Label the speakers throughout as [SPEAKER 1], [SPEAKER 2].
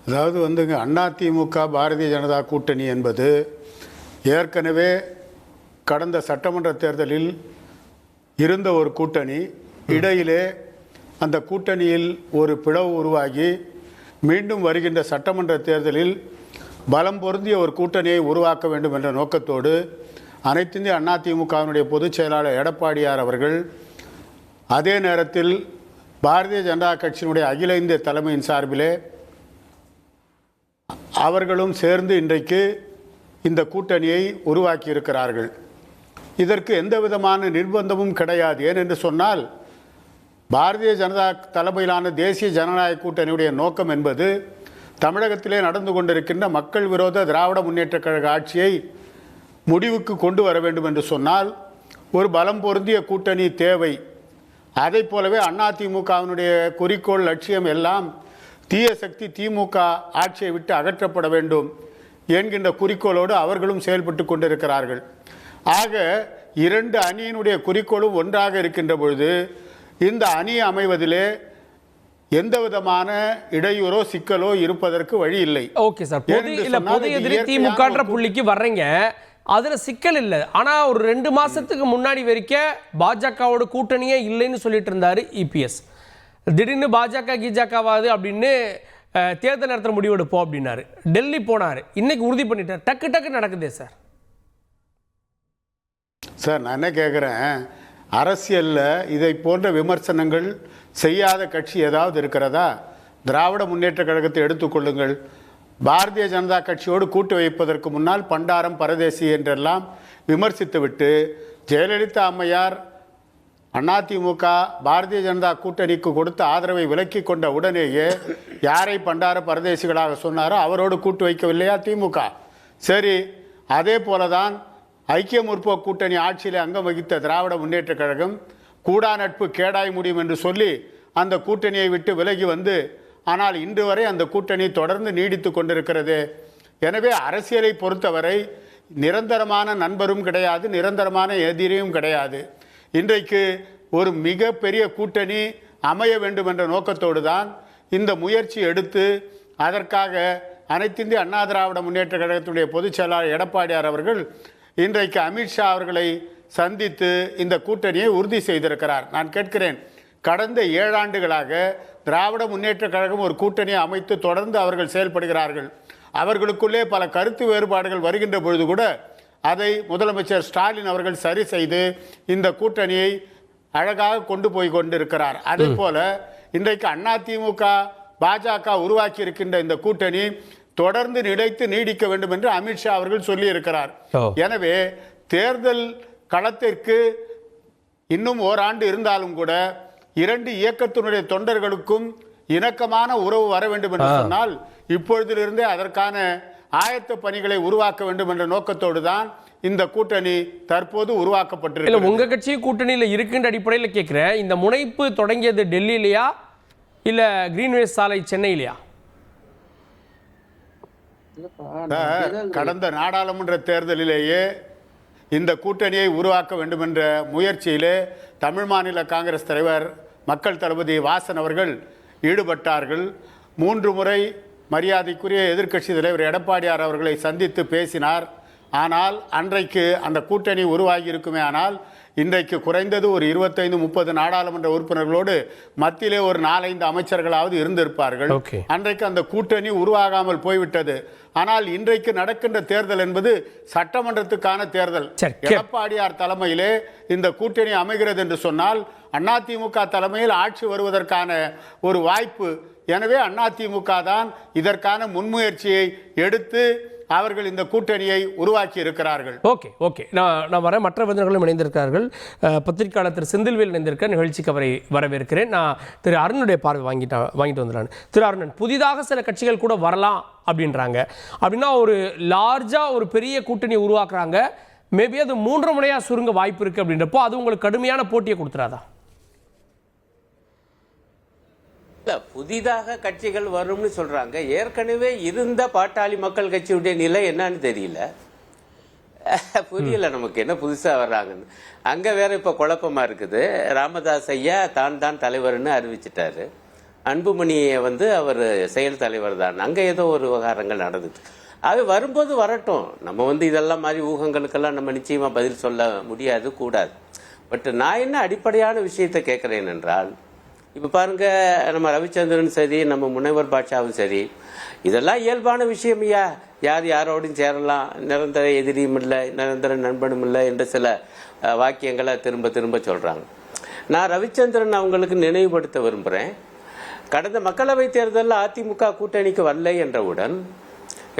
[SPEAKER 1] அதாவது வந்துங்க அதிமுக பாரதிய ஜனதா கூட்டணி என்பது ஏற்கனவே கடந்த சட்டமன்ற தேர்தலில் இருந்த ஒரு கூட்டணி. இடையிலே அந்த கூட்டணியில் ஒரு பிளவு உருவாகி மீண்டும் வருகின்ற சட்டமன்ற தேர்தலில் பலம் பொருந்திய ஒரு கூட்டணியை உருவாக்க வேண்டும் என்ற நோக்கத்தோடு அனைத்திந்திய அதிமுகவினுடைய பொதுச் செயலாளர் எடப்பாடியார் அவர்கள், அதே நேரத்தில் பாரதிய ஜனதா கட்சியினுடைய அகில இந்திய தலைமையின் சார்பிலே அவர்களும் சேர்ந்து இன்றைக்கு இந்த கூட்டணியை உருவாக்கி இருக்கிறார்கள். இதற்கு எந்த விதமான நிர்பந்தமும் கிடையாது. ஏனென்று சொன்னால் பாரதிய ஜனதா தலைமையிலான தேசிய ஜனநாயக கூட்டணியுடைய நோக்கம் என்பது தமிழகத்திலே நடந்து கொண்டிருக்கின்ற மக்கள் விரோத திராவிட முன்னேற்றக் கழக ஆட்சியை முடிவுக்கு கொண்டு வர வேண்டும் என்று சொன்னால் ஒரு பலம் பொருந்திய கூட்டணி தேவை. அதை போலவே அதிமுகவினுடைய குறிக்கோள் லட்சியம் எல்லாம் தீய சக்தி திமுக ஆட்சியை விட்டு அகற்றப்பட வேண்டும் என்கின்ற குறிக்கோளோடு அவர்களும் செயல்பட்டு கொண்டிருக்கிறார்கள். ஆக இரண்டு அணியினுடைய குறிக்கோளும் ஒன்றாக இருக்கின்ற பொழுது இந்த அணி அமைவதிலே எந்த விதமான இடையூறோ சிக்கலோ இருப்பதற்கு வழி இல்லை.
[SPEAKER 2] ஓகே சார், பொது எதிரி திமுகன்ற புள்ளிக்கு வர்றீங்க, அதுல சிக்கல் இல்லை. ஆனா ஒரு 2 மாசத்துக்கு முன்னாடி வரைக்கும் பாஜகவோட கூட்டணியே இல்லைன்னு சொல்லிட்டு இருந்தாரு இபிஎஸ். திடீர்னு பாஜக கிஜாக்காவாது அப்படின்னு தேர்தல் நேரத்தில் முடிவெடுப்போம் அப்படின்னாரு. டெல்லி போனாரு, இன்னைக்கு உறுதி பண்ணிட்டார். டக்கு டக்கு நடக்குதே சார்.
[SPEAKER 1] சார் நான் என்ன கேட்குறேன், அரசியலில் இதை போன்ற விமர்சனங்கள் செய்யாத கட்சி ஏதாவது இருக்கிறதா? திராவிட முன்னேற்ற கழகத்தை எடுத்துக்கொள்ளுங்கள். பாரதிய ஜனதா கட்சியோடு கூட்டு வைப்பதற்கு முன்னால் பண்டாரம் பரதேசி என்றெல்லாம் விமர்சித்துவிட்டு ஜெயலலிதா அம்மையார் அதிமுக பாரதிய ஜனதா கூட்டணிக்கு கொடுத்த ஆதரவை விலக்கி கொண்ட உடனேயே யாரை பண்டார பரதேசிகளாக சொன்னாரோ அவரோடு கூட்டு வைக்கவில்லையா திமுக? சரி, அதே போலதான் ஐக்கிய முற்போக்கு கூட்டணி ஆட்சியில் அங்கம் வகித்த திராவிட முன்னேற்ற கழகம் கூடா நட்பு கேடாய் முடியும் என்று சொல்லி அந்த கூட்டணியை விட்டு விலகி வந்து, ஆனால் இன்று வரை அந்த கூட்டணி தொடர்ந்து நீடித்து கொண்டிருக்கிறது. எனவே அரசியலை பொறுத்தவரை நிரந்தரமான நண்பரும் கிடையாது, நிரந்தரமான எதிரியும் கிடையாது. இன்றைக்கு ஒரு மிக பெரிய கூட்டணி அமைய வேண்டும் என்ற நோக்கத்தோடு தான் இந்த முயற்சி எடுத்து அதற்காக அனைத்திந்திய அண்ணா திராவிட முன்னேற்ற கழகத்துடைய பொதுச் செயலாளர் எடப்பாடியார் அவர்கள் இன்றைக்கு அமித்ஷா அவர்களை சந்தித்து இந்த கூட்டணியை உறுதி செய்திருக்கிறார். நான் கேட்கிறேன், கடந்த 7 ஆண்டுகளாக திராவிட முன்னேற்ற கழகம் ஒரு கூட்டணியை அமைத்து தொடர்ந்து அவர்கள் செயல்படுகிறார்கள். அவர்களுக்குள்ளே பல கருத்து வேறுபாடுகள் வருகின்ற பொழுது கூட அதை முதலமைச்சர் ஸ்டாலின் அவர்கள் சரி செய்து இந்த கூட்டணியை அழகாக கொண்டு போய் கொண்டிருக்கிறார். அதே போல இன்றைக்கு அதிமுக பாஜக உருவாக்கி இருக்கின்ற இந்த கூட்டணி தொடர்ந்து நிலைத்து நீடிக்க வேண்டும் என்று அமித்ஷா அவர்கள் சொல்லி இருக்கிறார். எனவே தேர்தல் களத்திற்கு இன்னும் ஓராண்டு இருந்தாலும் கூட 2 இயக்கத்தினுடைய தொண்டர்களுக்கும் இணக்கமான உறவு வர வேண்டும் என்று சொன்னால் இப்பொழுதிலிருந்தே அதற்கான ஆயத்த பணிகளை உருவாக்க வேண்டும் என்ற நோக்கத்தோடு தான் இந்த கூட்டணி தற்போது உருவாக்கப்பட்டிருக்கு.
[SPEAKER 2] உங்க கட்சி கூட்டணியில் இருக்கின்ற அடிப்படையில் கேட்கிறேன், இந்த முனைப்பு தொடங்கியது டெல்லியிலையா இல்ல கிரீன்வேஸ் சாலை சென்னையிலையா?
[SPEAKER 1] கடந்த நாடாளுமன்ற தேர்தலிலேயே இந்த கூட்டணியை உருவாக்க வேண்டும் என்ற முயற்சியிலே தமிழ் மாநில காங்கிரஸ் தலைவர் மக்கள் தளபதி வாசன் அவர்கள் ஈடுபட்டார்கள். 3 முறை மரியாதைக்குரிய எதிர்க்கட்சி தலைவர் எடப்பாடியார் அவர்களை சந்தித்து பேசினார். ஆனால் அன்றைக்கு அந்த கூட்டணி உருவாகி இருக்குமே, ஆனால் இன்றைக்கு குறைந்தது ஒரு 25-30 நாடாளுமன்ற உறுப்பினர்களோடு மத்தியிலே ஒரு 4-5 அமைச்சர்களாவது இருந்திருப்பார்கள். அன்றைக்கு அந்த கூட்டணி உருவாகாமல் போய்விட்டது. ஆனால் இன்றைக்கு நடக்கின்ற தேர்தல் என்பது சட்டமன்றத்துக்கான தேர்தல். எடப்பாடியார் தலைமையிலே இந்த கூட்டணி அமைகிறது என்று சொன்னால் அதிமுக தலைமையில் ஆட்சி வருவதற்கான ஒரு வாய்ப்பு. எனவே அதிமுக தான் இதற்கான முன்முயற்சியை எடுத்து அவர்கள் இந்த கூட்டணியை உருவாக்கி இருக்கிறார்கள்.
[SPEAKER 2] ஓகே நான் வர மற்ற விருந்தினர்களும் இணைந்திருக்கிறார்கள். பத்திரிகையாளர் திரு செந்தில்வேல் இணைந்திருக்க நிகழ்ச்சிக்கு அவரை வரவேற்கிறேன். நான் திரு அருணுடைய பார்வை வாங்கிட்டு வந்துடுறேன். திரு அருணன், புதிதாக சில கட்சிகள் கூட வரலாம் அப்படின்றாங்க. அப்படின்னா ஒரு லார்ஜா ஒரு பெரிய கூட்டணி உருவாக்குறாங்க, மேபி அது 3 முனையாக சுருங்க வாய்ப்பு இருக்குது அப்படின்றப்போ அது உங்களுக்கு கடுமையான போட்டியை கொடுத்துறாதா?
[SPEAKER 3] புதிதாக கட்சிகள் வரும்னு சொல்றாங்க. ஏற்கனவே இருந்த பாட்டாளி மக்கள் கட்சியுடைய நிலை என்னன்னு தெரியல, புரியல நமக்கு என்ன புதுசா வர்றாங்கன்னு. அங்க வேற இப்ப குழப்பமா இருக்குது. ராமதாஸ் ஐயா தான் தலைவர்னு அறிவிச்சிட்டாரு. அன்புமணியை வந்து அவர் செயல் தலைவர் தான். அங்கே ஏதோ ஒரு விவகாரங்கள் நடந்துச்சு. அது வரும்போது வரட்டும். நம்ம வந்து இதெல்லாம் மாதிரி ஊகங்களுக்கெல்லாம் நம்ம நிச்சயமாக பதில் சொல்ல முடியாது, கூடாது. பட் நான் என்ன அடிப்படையான விஷயத்தை கேட்குறேன் என்றால், இப்போ பாருங்க, நம்ம ரவிச்சந்திரன் சரி, நம்ம முனைவர் பாட்சாவும் சரி, இதெல்லாம் இயல்பான விஷயம் ஐயா. யார் யாரோடையும் சேரலாம், நிரந்தர எதிரியும் இல்லை, நிரந்தர நண்பனும் இல்லை என்ற சில வாக்கியங்களை திரும்ப திரும்ப சொல்கிறாங்க. நான் ரவிச்சந்திரன் அவங்களுக்கு நினைவுபடுத்த விரும்புகிறேன். கடந்த மக்களவைத் தேர்தலில் அதிமுக கூட்டணிக்கு வரலை என்றவுடன்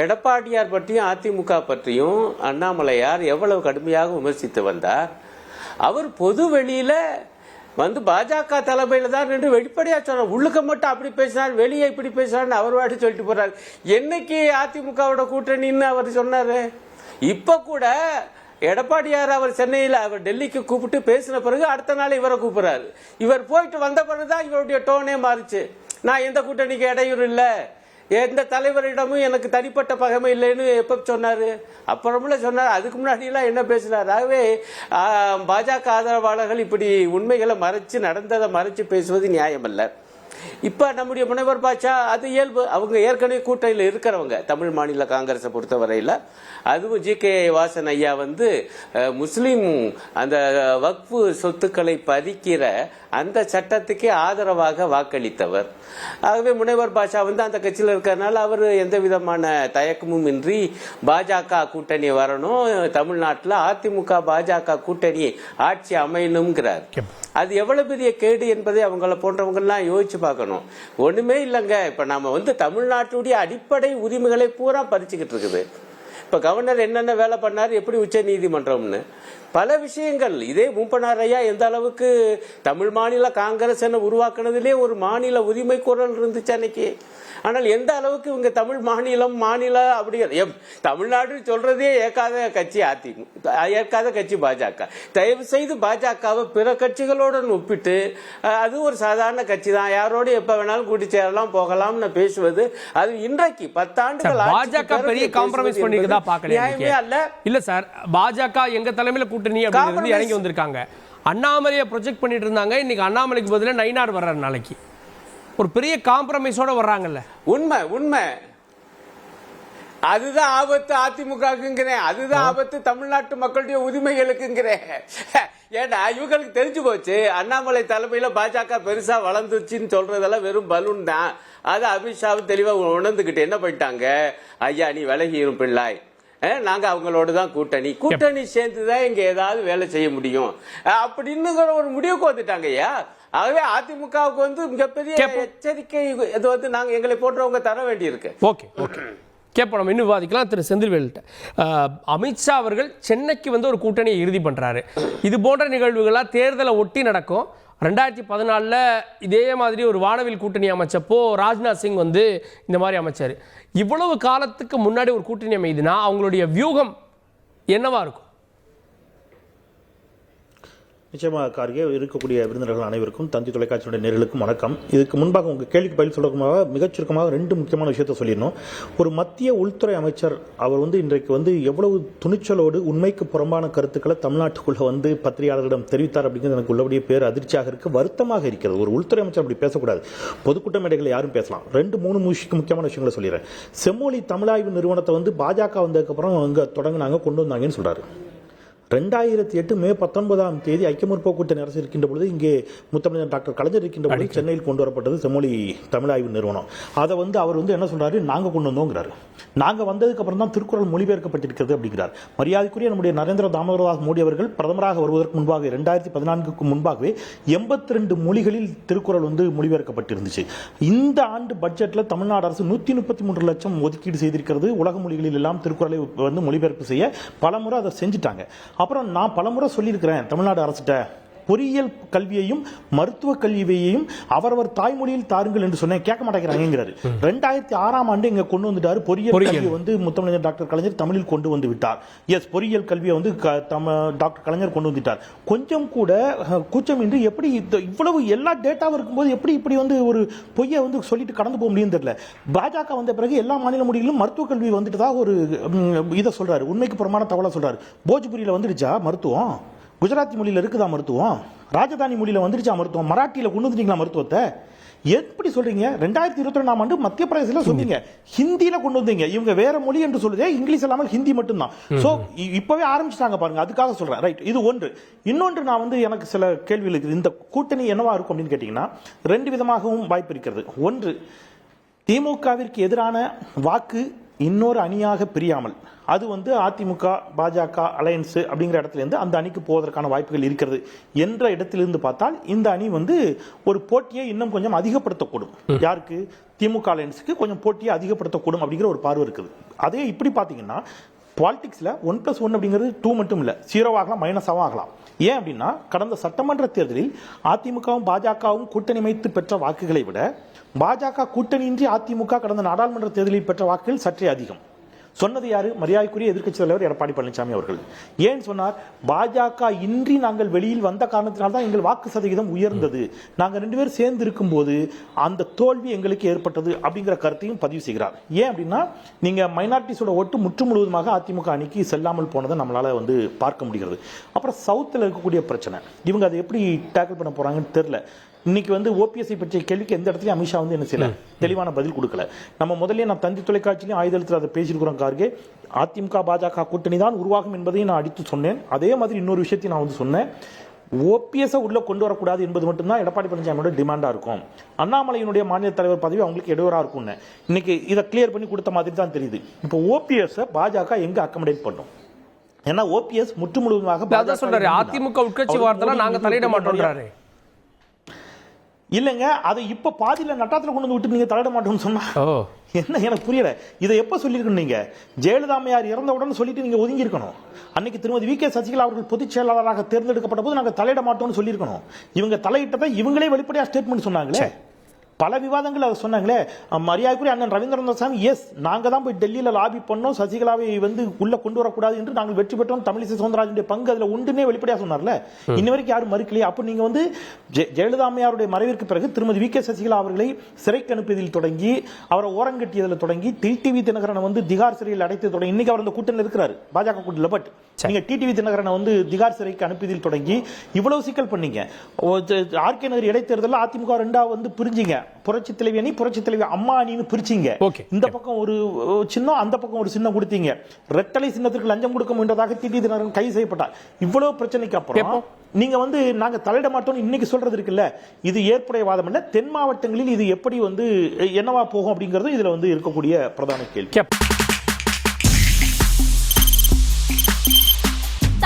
[SPEAKER 3] எடப்பாடியார் பற்றியும் அதிமுக பற்றியும் அண்ணாமலையார் எவ்வளவு கடுமையாக விமர்சித்து வந்தார். அவர் பொது வெளியில வந்து பாஜக தலைமையில தான் நின்று வெளிப்படையா சொன்னார். உள்ளுக்க மட்டும் அப்படி பேசினார், வெளியே இப்படி பேசினார் அவர் வாட்டி சொல்லிட்டு போறாரு. என்னைக்கு அதிமுகவோட கூட்டணின்னு அவர் சொன்னாரு. இப்ப கூட எடப்பாடியார் அவர் சென்னையில் அவர் டெல்லிக்கு கூப்பிட்டு பேசின பிறகு அடுத்த நாள் இவரை கூப்பிடுறாரு. இவர் போயிட்டு வந்த பிறகுதான் இவருடைய டோனே மாறிச்சு. நான் எந்த கூட்டணிக்கு இடையூறு இல்லை, எந்த தலைவரிடமும் எனக்கு தனிப்பட்ட பகைமை இல்லைன்னு எப்ப சொன்னாரு, அப்புறமுல சொன்னார். அதுக்கு முன்னாடி எல்லாம் என்ன பேசினார். ஆகவே பாஜக ஆதரவாளர்கள் இப்படி உண்மைகளை மறைச்சு, நடந்ததை மறைச்சு பேசுவது நியாயம் அல்ல. இப்ப நம்முடைய முனைவர் பாட்சா அது இயல்பு. அவங்க ஏற்கனவே கூட்டணியில் இருக்கிறவங்க. தமிழ் மாநில காங்கிரஸை பொறுத்தவரையில் அதுவும் ஜி.கே. வாசன் ஐயா வந்து முஸ்லீம் அந்த வக்ஃபு சொத்துக்களை பறிக்கிற அந்த சட்டத்துக்கே ஆதரவாக வாக்களித்தவர். ஆகவே முனைவர் பாட்சா வந்து அந்த கட்சியில் இருக்கிறதுனால அவர் எந்த விதமான தயக்கமும் இன்றி பாஜக கூட்டணி வரணும், தமிழ்நாட்டில் அதிமுக பாஜக கூட்டணி ஆட்சி அமையணுங்கிறார். அது எவ்வளவு பெரிய கேடு என்பதை அவங்கள போன்றவங்கெல்லாம் யோசிச்சு பார்க்கணும். ஒண்ணுமே இல்லைங்க. இப்ப நாம வந்து தமிழ்நாட்டுடைய அடிப்படை உரிமைகளை பூரா பறிச்சுக்கிட்டு இருக்குது. இப்ப கவர்னர் என்னென்ன வேலை பண்ணாரு, எப்படி உச்ச நீதிமன்றம்னு பல விஷயங்கள். இதே மூப்பனார் ஐயா எந்த அளவுக்கு தமிழ் மாநில காங்கிரஸ் என உருவாக்குனதிலே ஒரு மாநில உரிமை குரல் இருந்துச்சு அன்னைக்கு. ஆனால் எந்த அளவுக்கு இவங்க தமிழ் மாநில அப்படி தமிழ்நாடு சொல்றதே ஏற்காத கட்சி அதிமுக, ஏற்காத கட்சி பாஜக. தயவு செய்து பாஜகவை பிற கட்சிகளோடு ஒப்பிட்டு அது ஒரு சாதாரண கட்சி தான், யாரோடு எப்ப வேணாலும் கூட்டி சேரலாம் போகலாம்னு பேசுவது, அது இன்றைக்கு 10 ஆண்டுகள்
[SPEAKER 2] பாஜக பெரிய காம்ப்ரமைஸ் பண்ணிக்கிறதா பாக்கல. இல்ல சார், பாஜக எங்க தலைமையில கூட்டணி அப்படின்னு இறங்கி வந்திருக்காங்க. அண்ணாமலையை ப்ரொஜெக்ட் பண்ணிட்டு இருந்தாங்க. இன்னைக்கு அண்ணாமலைக்கு பதிலா நயினார் வர்றாரு. நாளைக்கு ஒரு பெரிய காம்ப்ரமைஸோட வர்றாங்கல்ல.
[SPEAKER 3] உண்மை உண்மை. அதுதான் ஆபத்து அதிமுகங்கிறேன். அதுதான் ஆபத்து தமிழ்நாட்டு மக்களுடைய உரிமைகளுக்குங்கிறேன். ஏன்னா இவங்களுக்கு தெரிஞ்சு போச்சு அண்ணாமலை தலைமையில பாஜக பெருசா வளர்ந்துச்சுன்னு சொல்றதெல்லாம் வெறும் பலூன் தான். அது அமித்ஷாவும் தெளிவா உணர்ந்துகிட்டு என்ன பண்ணிட்டாங்க, ஐயா நீ விலகிரும் பிள்ளாய், நாங்க அவங்களோட தான் கூட்டணி சேர்ந்துதான் இங்க ஏதாவது வேலை செய்ய முடியும் அப்படின்னு ஒரு முடிவுக்கு வந்துட்டாங்க ஐயா. ஆகவே அதிமுகவுக்கு வந்து மிகப்பெரிய எச்சரிக்கை இது வந்து நாங்க எங்களை போன்றவங்க தர வேண்டியிருக்கு.
[SPEAKER 2] ஓகே ஓகே கேட்போம், நம்ம இன்னும் விவாதிக்கலாம். திரு செந்தில்வேல்கிட்ட, அமித்ஷா அவர்கள் சென்னைக்கு வந்து ஒரு கூட்டணியை இறுதி பண்றாரு. இது போன்ற நிகழ்வுகளாக தேர்தலை ஒட்டி நடக்கும். 2014 இதே மாதிரி ஒரு வானவில் கூட்டணி அமைச்சப்போ ராஜ்நாத் சிங் வந்து இந்த மாதிரி அமைச்சார். இவ்வளவு காலத்துக்கு முன்னாடி ஒரு கூட்டணி அமைதுன்னா அவங்களுடைய வியூகம் என்னவா இருக்கும்?
[SPEAKER 4] நிச்சயமாக கார்கே, இருக்கக்கூடிய விருந்தினர்கள் அனைவருக்கும், தந்தி தொலைக்காட்சியுடைய நேயர்களுக்கும் வணக்கம். இதுக்கு முன்பாக உங்கள் கேள்விக்கு பதில் சொல்லக்கூடிய மிகச் சுருக்கமாக 2 முக்கியமான விஷயத்தை சொல்லிடணும். ஒரு மத்திய உள்துறை அமைச்சர் அவர் வந்து இன்றைக்கு வந்து எவ்வளவு துணிச்சலோடு உண்மைக்கு புறம்பான கருத்துக்களை தமிழ்நாட்டுக்குள்ள வந்து பத்திரிகையாளர்களிடம் தெரிவித்தார் அப்படிங்கிறது எனக்கு உள்ளபடியே பேர் அதிர்ச்சியாக இருக்கு, வருத்தமாக இருக்கிறது. ஒரு உள்துறை அமைச்சர் அப்படி பேசக்கூடாது. பொதுக்கூட்ட மேடைகளை யாரும் பேசலாம். 2-3 முக்கியமான விஷயங்களை சொல்லிடுறேன். செம்மொழி தமிழாய்வு நிறுவனத்தை வந்து பாஜக வந்ததுக்கப்புறம் அங்கே தொடங்கினாங்க, கொண்டு வந்தாங்கன்னு சொல்றாரு. 2008 மே 19 ஐக்கிய முற்போக்கு கூட்டணி அரசு இருக்கின்ற பொழுது இங்கே முத்தமிழர் டாக்டர் கலைஞர் இருக்கின்ற பொழுது சென்னையில் கொண்டு வரப்பட்டது செம்மொழி தமிழாய்வு நிறுவனம். அதை வந்து அவர் வந்து என்ன சொல்றாரு, நாங்க கொண்டு வந்தோங்கிறாரு. நாங்க வந்ததுக்கு அப்புறம் தான் திருக்குறள் மொழிபெயர்க்கப்பட்டிருக்கிறது அப்படிங்கிறார். மரியாதைக்குரிய நம்முடைய நரேந்திர தாமோதரதாஸ் மோடி அவர்கள் பிரதமராக வருவதற்கு முன்பாக 2014க்கு முன்பாகவே 82 மொழிகளில் திருக்குறள் வந்து மொழிபெயர்க்கப்பட்டிருந்துச்சு. இந்த ஆண்டு பட்ஜெட்ல தமிழ்நாடு அரசு 133 லட்சம் ஒதுக்கீடு செய்திருக்கிறது. உலக மொழிகளில் எல்லாம் திருக்குறளை வந்து மொழிபெயர்ப்பு செய்ய பலமுறை அதை செஞ்சுட்டாங்க. அப்புறம் நான் பலமுறை சொல்லியிருக்கிறேன் தமிழ்நாடு அரசிட்ட, பொறியியல் கல்வியையும் மருத்துவ கல்வியையும் அவரவர் தாய்மொழியில் தாருங்கள் என்று சொன்னேன், கேட்க மாட்டேங்கிறாங்கிறாரு. 2006ஆம் ஆண்டு இங்க கொண்டு வந்துட்டாரு. பொறியியல் கல்வி வந்து முத்தமிழர் டாக்டர் கலைஞர் தமிழில் கொண்டு வந்து விட்டார். எஸ், பொறியியல் கல்வியை வந்து டாக்டர் கலைஞர் கொண்டு வந்துட்டார். கொஞ்சம் கூட கூச்சமின்றி எப்படி இவ்வளவு எல்லா டேட்டாவும் இருக்கும்போது எப்படி இப்படி வந்து ஒரு பொய்யை வந்து சொல்லிட்டு கடந்து போக முடியும் தெரியல. பாஜக வந்த பிறகு எல்லா மாநில மொழிகளிலும் மருத்துவ கல்வி வந்துட்டு தான் ஒரு இதை சொல்றாரு, உண்மைக்கு புறமான தகவலை சொல்றாரு. போஜ்புரியில வந்துடுச்சா மருத்துவம்? குஜராத்தி மொழியில் இருக்குதா மருத்துவம்? ராஜதானி மொழியில் வந்துருச்சா மருத்துவம்? மராட்டியில் கொண்டு வந்துட்டீங்களா மருத்துவத்தை? எப்படி சொல்றீங்க? 2022ஆம் ஆண்டு மத்திய பிரதேசத்தில் சொன்னீங்க, ஹிந்தியில கொண்டு வந்தீங்க. இவங்க வேற மொழி என்று சொல்லுதே, இங்கிலீஷ் இல்லாமல் ஹிந்தி மட்டும்தான். சோ இப்பவே ஆரம்பிச்சிட்டாங்க பாருங்க. அதுக்காக சொல்றேன். ரைட், இது ஒன்று. இன்னொன்று, நான் எனக்கு சில கேள்விகள் இருக்குது. இந்த கூட்டணி என்னவா இருக்கும் அப்படின்னு கேட்டீங்கன்னா, ரெண்டு விதமாகவும் வாய்ப்பு இருக்கிறது. ஒன்று, திமுகவிற்கு எதிரான வாக்கு இன்னொரு அணியாக பிரியாமல், அது அதிமுக பாஜக அலையன்ஸ் அப்படிங்கிற இடத்துல இருந்து அந்த அணிக்கு போவதற்கான வாய்ப்புகள் இருக்கிறது என்ற இடத்திலிருந்து பார்த்தால் இந்த அணி ஒரு போட்டியை இன்னும் கொஞ்சம் அதிகப்படுத்தக்கூடும். யாருக்கு? திமுக அலையன்ஸுக்கு கொஞ்சம் போட்டியை அதிகப்படுத்தக்கூடும் அப்படிங்கிற ஒரு பார்வை இருக்குது. அதே இப்படி பார்த்தீங்கன்னா, பாலிடிக்ஸ்ல 1+1 அப்படிங்கிறது 2 மட்டும் இல்ல, 0 ஆகலாம், மைனஸாகவும் ஆகலாம். ஏன் அப்படின்னா, கடந்த சட்டமன்ற தேர்தலில் அதிமுகவும் பாஜகவும் கூட்டணி அமைத்து பெற்ற வாக்குகளை விட பாஜக கூட்டணியின்றி அதிமுக கடந்த நாடாளுமன்ற தேர்தலில் பெற்ற வாக்குகள் சற்றே அதிகம். சொன்னது யாரு? மரியாதைக்குரிய எதிர்க்கட்சி தலைவர் எடப்பாடி பழனிசாமி அவர்கள். ஏன் சொன்னார்? பாஜக இன்றி நாங்கள் வெளியில் வந்த காரணத்தினால்தான் எங்கள் வாக்கு சதவீதம் உயர்ந்தது, நாங்கள் 2 பேரும் சேர்ந்து இருக்கும்போது அந்த தோல்வி எங்களுக்கு ஏற்பட்டது அப்படிங்கிற கருத்தையும் பதிவு செய்கிறார். ஏன் அப்படின்னா, நீங்க மைனாரிட்டிஸோட ஓட்டு முற்று முழுவதுமாக அதிமுக அணிக்கு செல்லாமல் போனதை நம்மளால பார்க்க முடிகிறது. அப்புறம் சவுத்தில் இருக்கக்கூடிய பிரச்சனை, இவங்க அதை எப்படி டேக்கிள் பண்ண போறாங்கன்னு தெரியல. இன்னைக்கு ஓபிஎஸ்ஐ பற்றிய கேள்விக்கு எந்த இடத்துலயும் அமித்ஷா என்ன செய்யல, தெளிவான பதில் கொடுக்கல. நம்ம முதல்ல நான் தந்தி தொலைக்காட்சியிலும் ஆயுதத்தில் அதை பேசியிருக்கிறோம். கார்கே, அதிமுக பாஜக கூட்டணி தான் உருவாகும் என்பதையும் நான் அடித்து சொன்னேன். அதே மாதிரி இன்னொரு விஷயத்தையும் நான் சொன்னேன், ஓபிஎஸ் உள்ள கொண்டு வரக்கூடாது என்பது மட்டும்தான் எடப்பாடி பழனிசாமியோட டிமாண்டா இருக்கும். அண்ணாமலையினுடைய மாநில தலைவர் பதவி அவங்களுக்கு இடையூறா இருக்கும். இன்னைக்கு இதை கிளியர் பண்ணி கொடுத்த மாதிரி தான் தெரியுது. இப்போ ஓபிஎஸ் பாஜக எங்க அக்கமடேட் பண்ணும்? ஏன்னா ஓபிஎஸ் முற்று முழுவதுமாக
[SPEAKER 2] சொல்றாரு, அதிமுக உட்கட்சி வார்த்தை நாங்க தலையிட மாட்டோம்ன்றாரு.
[SPEAKER 4] இல்லைங்க, அதை இப்ப பாதியில நட்டாத்துல கொண்டு விட்டு நீங்க தலையிட மாட்டோம்னு சொன்னா என்ன? எனக்கு புரியல. இதை எப்ப சொல்லிருக்கணும்? நீங்க ஜெயலலிதா அம்மையார் இறந்தவுடன் சொல்லிட்டு நீங்க ஒதுங்கி இருக்கணும். அன்னைக்கு திருமதி வி.கே. சசிகலா அவர்கள் பொதுச் செயலாளராக தேர்ந்தெடுக்கப்பட்ட போது நாங்க தலையிட மாட்டோம்னு சொல்லியிருக்கணும். இவங்க தலையிட்டதை இவங்களே வெளிப்படையா ஸ்டேட்மெண்ட் சொன்னாங்களே. பல விவாதங்கள் அதை சொன்னாங்களே. மரியாதைக்குரிய அண்ணன் ரவீந்திரநாத் சாமி, எஸ், நாங்க தான் போய் டெல்லியில லாபி பண்ணோம், சசிகலாவை உள்ள கொண்டு வரக்கூடாது என்று நாங்கள் வெற்றி பெற்றோம், தமிழிசை சவுந்தரராஜனுடைய பங்கு அதுல உண்டுன்னே வெளிப்படையா சொன்னார்ல. இன்ன வரைக்கும் யாரும் மறுக்கலையே. அப்ப நீங்க ஜெயலலிதா அம்மையாருடைய மறைவிற்கு பிறகு திருமதி வி.கே. சசிகலா அவர்களை சிறைக்கு அனுப்பியதில் தொடங்கி, அவரை ஓரங்கட்டியதில் தொடங்கி, டிடிவி தினகரனை திகார் சிறையில் அடைத்து தொடங்கி, இன்னைக்கு அவர் அந்த கூட்டணியில் இருக்கிறாரு, பாஜக கூட்டணியில். பட் நீங்க டிடிவி தினகரனை திகார் சிறைக்கு அனுப்பியதில் தொடங்கி இவ்வளவு சிக்கல் பண்ணீங்க. ஆர்கே நகர் இடைத்தேர்தலில் அதிமுக 2 பிரிஞ்சிங்க. புரட்சி தலைவி அணி, புரட்சி தலைவி அம்மா அணின்னு பிரிச்சிங்க. இந்த பக்கம் ஒரு சின்னம், அந்த பக்கம் ஒரு சின்னம் கொடுத்தீங்க. ரெட்டலை சின்னத்திற்கு லஞ்சம் கொடுக்க முயன்றதாக டிடிவி தினகரன் கைது செய்யப்பட்டார். இவ்வளவு பிரச்சனைக்கு அப்புறம் நீங்க நாங்க தலையிட மாட்டோம் இன்னைக்கு சொல்றது இருக்குல்ல, இது ஏற்புடைய வாதம் இல்ல. தென் மாவட்டங்களில் இது எப்படி என்னவா போகும் அப்படிங்கிறது இதுல இருக்கக்கூடிய பிரதான கேள்வி.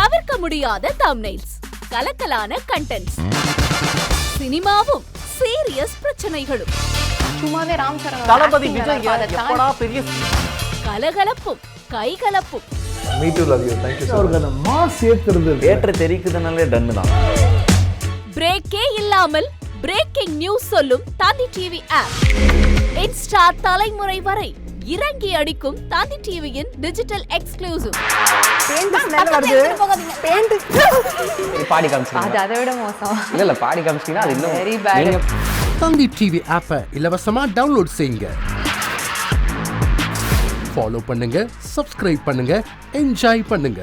[SPEAKER 5] தவிர்க்க முடியாத தம்ப்நெயில்ஸ், கலக்கலான கண்டென்ட்ஸ், சினிமாவும் சீரியஸ் பிரச்சனைகளும்,
[SPEAKER 6] சும்மாவே ராம் சரண்
[SPEAKER 7] தளபதி விஜய் எப்படா பெரிய
[SPEAKER 5] கலகலப்பும் கைகலப்பும்.
[SPEAKER 7] Me too love you, thank you sir.
[SPEAKER 8] அவர்களை மாஸ் ஏத்துறது
[SPEAKER 7] தியேட்டர் தெரிக்குதுனாலே டன் தான்.
[SPEAKER 5] பிரேக்கே இல்லாமல் பிரேக்கிங் நியூஸ் சொல்லும் தந்தி டிவி ஆப். இன்ஸ்டா தலைமுறை வரை இறங்கி அடிக்கும் தந்தி டிவியின் டிஜிட்டல் எக்ஸ்க்ளூசிவ்.
[SPEAKER 7] பாடி காமிச்சிங்க.
[SPEAKER 6] அது அதை விட மோசம்.
[SPEAKER 7] இல்ல பாடி காமிச்சிங்கன்னா அது இன்னும்
[SPEAKER 6] வெரி பேட்.
[SPEAKER 8] தந்தி டிவி ஆப்பை இலவசமா டவுன்லோட் செய்யுங்க. ஃபாலோ பண்ணுங்க, சப்ஸ்கிரைப் பண்ணுங்க, என்ஜாய் பண்ணுங்க.